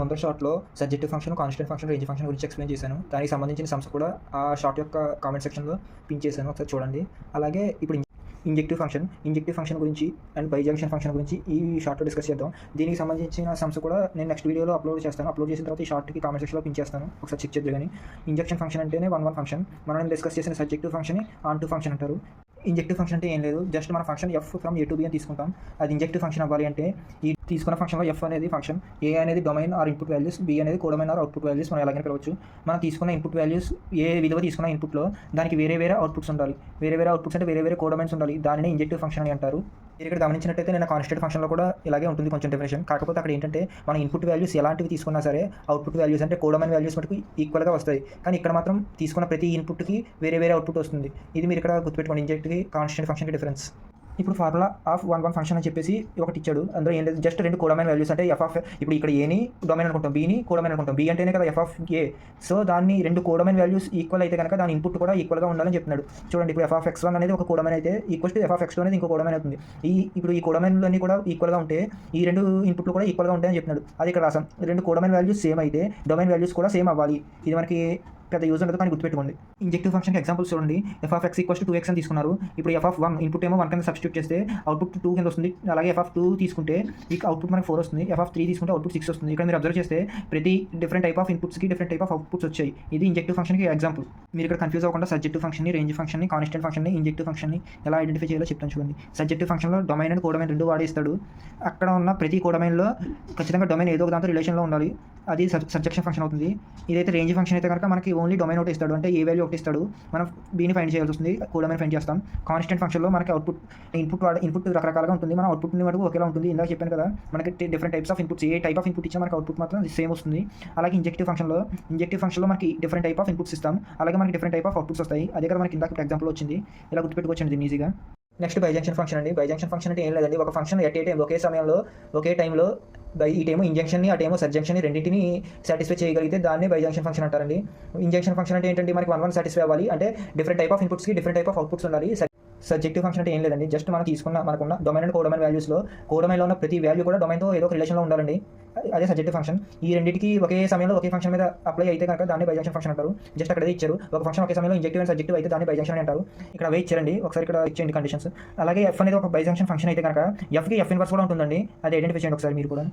ముందర షార్ట్‌లో surjective function, constant function, range function గురించి ఎక్స్‌ప్లెయిన్ చేశాను. దానికి సంబంధించిన సమ్స్ కూడా ఆ షార్ట్ యొక్క కామెంట్ సెక్షన్‌లో పిన్ చేశాను. ఒకసారి చూడండి. అలాగే ఇప్పుడు ఇంజెక్టివ్ ఫంక్షన్ గురించి అండ్ బైజంక్షన్ ఫంక్షన్ గురించి ఈ షార్ట్‌లో డిస్కస్ చేద్దాం. దీనికి సంబంధించిన సమ్స్ కూడా నేను నెక్స్ట్ వీడియోలో అప్లోడ్ చేస్తాను. అప్లోడ్ చేసిన తర్వాత ఈ షార్ట్‌కి కామెంట్ సెక్షన్‌లో పిన్ చేస్తాను. ఒకసారి చెక్ చేద్దురు గాని. ఇంజెక్షన్ ఫంక్షన్ అంటేనే 1 ఫంక్షన్. మనం డిస్కస్ చేసిన సబ్జెక్టివ్ ఫంక్షన్‌ని ఆన్ టు ఫంక్షన్ అంటారు. ఇంజెక్టివ్ ఫంక్షన్ అంటే ఏం లేదు, జస్ట్ మన function F from A to be అని తీసుకుంటాం. అది ఇంజెక్టివ్ ఫంక్షన్ అవ్వాలి అంటే ఈ తీసుకున్న ఫంక్షన్లో ఎఫ్ అనేది ఫంక్షన్, ఏ అనేది domain or input values, B అనేది కోడొమైన్ ఆర్ అవుట్పుట్ వాల్యూస్ మనం ఎలాగైనా పిలవచ్చు. మనం తీసుకున్న ఇన్పుట్ వాల్యూస్ ఏ విలువ తీసుకున్న ఇన్పుట్లో దానికి వేరే అవుట్పుట్స్ ఉండాలి. వేరే అవుట్పుట్స్ అంటే వేరే కోడొమైన్స్ ఉండాలి. దానిని ఇంజెక్టివ్ ఫంక్షన్ అని అంటారు. మీరు ఇక్కడ గమనించినట్టయితే నేను కాన్స్టెంట్ ఫంక్షన్లో కూడా ఇలాగే ఉంటుంది కొంచెం డెఫినేషన్. కాకపోతే అక్కడ ఏంటంటే మన ఇన్పుట్ వాల్యూస్ ఎలాంటివి తీసుకున్నా సరే అవుట్పుట్ వాల్యూస్ అంటే కోడొమైన్ వాల్యూస్ మటుకు ఈక్వల్గా వస్తాయి. కానీ ఇక్కడ మాత్రం తీసుకున్న ప్రతి ఇన్పుట్కి వేరే అవుట్పుట్ వస్తుంది. ఇది మీరు ఇక్కడ గుర్తుపెట్టుకోండి, ఇంజెక్ట్కి కాన్స్టెంట్ ఫంక్షన్కి డిఫరెన్స్. ఇప్పుడు ఫార్ములా ఆఫ్ 1 ఫంక్షన్ అని చెప్పేసి ఒకటి ఇచ్చాడు. అందులో ఏం లేదు, జస్ట్ 2 కోడొమైన్ వాల్యూస్ అంటే ఎఫ్ ఆఫ్, ఇప్పుడు ఇక్కడ ఏని డొమైన్ అనుకుంటాం, బీని కోడొమైన్ అనుకుంటాం. బీ అంటేనే కదా ఎఫ్ ఆఫ్ ఏ. సో దాన్ని 2 కోడొమైన్ వాల్యూస్ ఈక్వల్ అయితే కనుక దాని ఇన్పుట్ కూడా ఈక్వల్గా ఉండాలని చెప్తున్నాడు. చూడండి, ఇప్పుడు ఎఫ్ ఆఫ్ x1 అనేది ఒక కోడొమైన్ అయితే equals to F of x2 అనేది ఇంకో కోడొమైన్ అవుతుంది. ఇప్పుడు ఈ కోడొమైన్లన్నీ కూడా ఈక్వల్గా ఉంటే ఈ 2 ఇన్పుట్లు కూడా ఈక్వల్గా ఉంటాయని చెప్తున్నాడు. అది ఇక్కడ రాసాం. 2 కోడొమైన్ వాల్యూస్ సేమ్ అయితే డొమైన్ వాల్యూస్ కూడా సేమ్ అవ్వాలి. ఇది మనకి పెద్ద యూజ్ ఉండదు, కానీ గుర్తుపెట్టుకోండి. ఇంజెక్టివ్ ఫంక్షన్కి ఎగ్జాంపుల్స్ చూడండి. F of X equals to 2x అని తీసుకున్నారు. ఇప్పుడు ఎఫ్ ఆఫ్ 1 ఇన్పుట్ ఏమో 1 కింద సబ్స్టిట్యూట్ చేస్తే అవుట్పుట్ 2 కింద వస్తుంది. అలాగే ఎఫ్ ఆఫ్ 2 తీసుకుంటే ఈ అవుట్పుట్ మనకి 4 వస్తుంది. ఎఫ్ ఆఫ్ 3 తీసుకుంటే అవుట్పుట్ 6 వస్తుంది. ఇక్కడ మీరు అబ్జర్వ్ చేస్తే ప్రతి డిఫరెంట్ టైప్ ఆఫ్ ఇన్పుట్స్కి డిఫరెంట్ టైప్ ఆఫ్ అవుట్పుట్స్ వచ్చాయి. ఇది ఇంజెక్టివ్ ఫంక్షన్కి ఎగ్జాంపుల్. మీరు ఇక్కడ కన్ఫ్యూజ్ అవ్వకుండా సబ్జెక్టివ్ ఫంక్షన్ని, రేంజ్ ఫంక్షన్ని, కాన్స్టెంట్ ఫంక్షన్ని, ఇంజెక్టివ్ ఫంక్షన్ని ఎలా ఐడెంటిఫై చేయాలో చెప్తాను చూడండి. సబ్జెక్టివ్ ఫంక్షన్లో డొమైన్ అండ్ కోడొమైన్ 2 వాడేస్తాడు. అక్కడ ఉన్న ప్రతి కోడొమైన్లో ఖచ్చితంగా డొమైన్ ఏదో ఒక దాంతో రిలేషన్లో ఉండాలి. అది సబ్జెక్షన్ ఫంక్షన్ అవుతుంది. ఇదైతే రేంజ్ ఫంక్షన్ అయితే కనుక మనకి ఓన్లీ డొమైన్ ఒకటి ఇస్తాడు, అంటే ఏ వాల్యూ ఒకటి ఇస్తాడు. మనం బీని ఫైండ్ చేయాల్సి వస్తుంది, కోడొమైన్ ఫైండ్ చేస్తాం. కాన్స్టెంట్ ఫంక్షన్లో మనకి ఇన్పుట్ రకరకాలుగా ఉంటుంది. మన అవుట్పుట్ని మటుకు ఒకేలా ఉంటుంది. ఇందాక చెప్పాను కదా, మనకి different types of inputs, A type of input ఇచ్చినా మనకి అవుట్పుట్ మాత్రం సేమ్ వస్తుంది. అలాగే ఇంజెక్టివ్ ఫంక్షన్లో మనకి డిఫరెంట్ టైప్ ఆఫ్ ఇన్పుట్స్ ఇస్తాం, అలాగే మనకి డిఫరెంట్ టైప్ ఆఫ్ అవుట్పుట్స్ వస్తాయి. అదే కదా మనకి ఇందాక ఎగ్జాంపుల్ వచ్చింది. ఇలా గుర్తుపెట్టుకోవచ్చండి దీన్ని ఈజీగా. నెక్స్ట్ బైజంక్షన్ ఫంక్షన్ అండి. బైజంక్షన్ ఫంక్షన్ అంటే ఏం లేదండి, ఒక ఫంక్షన్ ఎట్ ఏ టైం ఒకే సమయంలో ఒకే టైంలో ఈ టైము ఇంజంక్షన్ని, ఆ టైము సబ్జంక్షన్ని రెండింటిని సాటిస్ఫై చేయగలిగితే దాన్ని బైజంక్షన్ ఫంక్షన్ అంటారండి. ఇంజంక్షన్ ఫంక్షన్ అంటే ఏంటంటే మనకి 1 సాటిస్ఫై అవ్వాలి, అంటే డిఫరెంట్ టైప్ ఆఫ్ ఇన్పుట్స్కి డిఫరెంట్ టైప్ ఆఫ్ అవుట్పుట్స్ ఉండాలి. సబ్జెక్టివ్ ఫంక్షన్ అంటే ఏం లేదండి, జస్ట్ మనకున్న డొమైన్ అండ్ కోడొమైన్ వాల్యూస్లో కోడొమైన్లో ఉన్న ప్రతి వాల్యూ కూడా డొమైన్తో ఏదో ఒక రిలేషన్లో ఉండాలండి. అదే సబ్జెక్టివ్ ఫంక్షన్. ఈ రెండింటికి ఒకే సమయంలో ఒకే ఫంక్షన్ మీద అప్లై అయితే కనుక దాన్ని బైజంక్షన్ ఫంక్షన్ అంటారు. జస్ట్ అక్కడ ఇచ్చారు, ఒక ఫంక్షన్ ఒకే సమయంలో ఇంజెక్టివ్ అండ్ సబ్జెక్టివ్ అయితే దాన్ని బైజంక్షన్ అంటారు. ఇక్కడ అవే ఇచ్చారండి, ఒకసారి ఇక్కడ ఇచ్చేయండి కండిషన్స్. అలాగే ఎఫ్ అనేది ఒక బైజంక్షన్ ఫంక్షన్ అయితే కనుక ఎఫ్కి ఎఫ్ ఇన్వర్స్ కూడా ఉంటుందండి. అది ఐడెంటిఫై చేయండి ఒకసారి మీరు కూడా.